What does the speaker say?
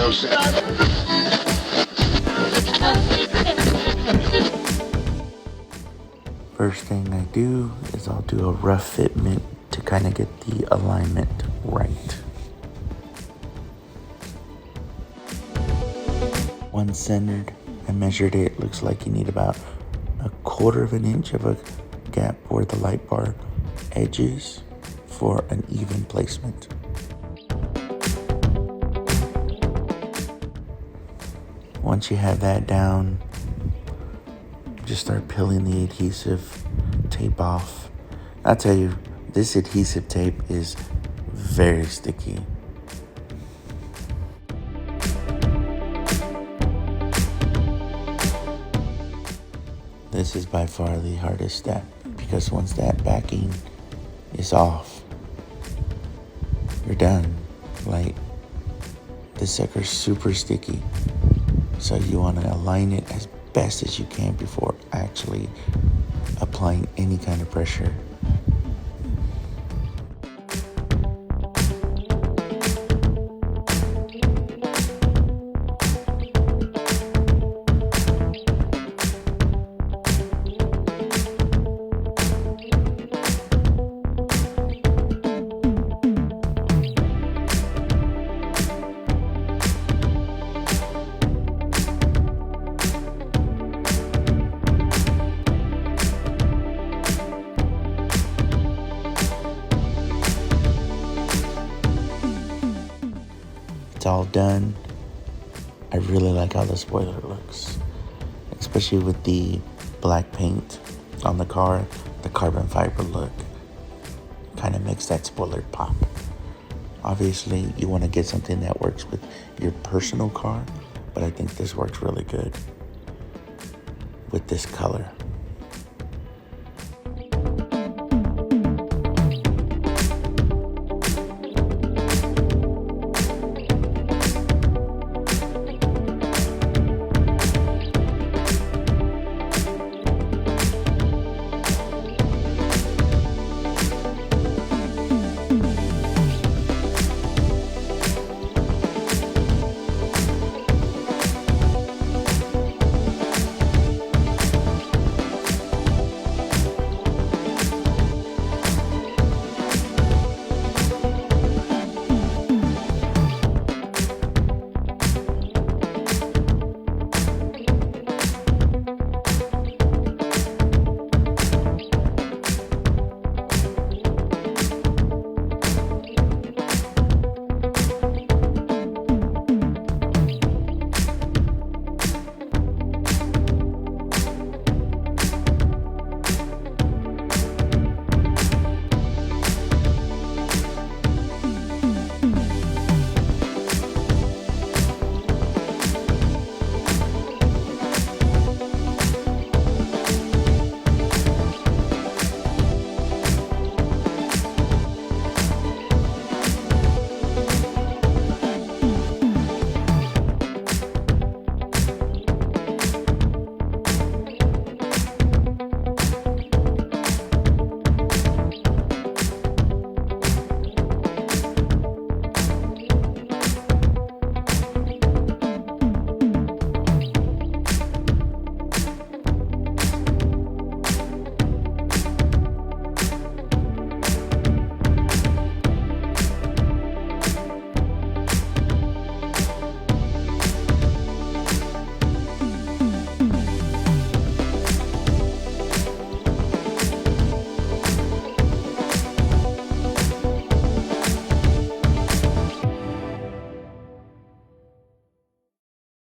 First thing I do is I'll do a rough fitment to kind of get the alignment right. One centered, I measured it. Looks like you need about 1/4 of an inch of a gap where the light bar edges for an even placement. Once you have that down, just start peeling the adhesive tape off. I'll tell you, this adhesive tape is very sticky. This is by far the hardest step because once that backing is off, you're done. Like, this sucker's super sticky. So you want to align it as best as you can before actually applying any kind of pressure. It's all done. I really like how the spoiler looks, especially with the black paint on the car. The carbon fiber look kind of makes that spoiler pop. Obviously, you want to get something that works with your personal car, but I think this works really good with this color.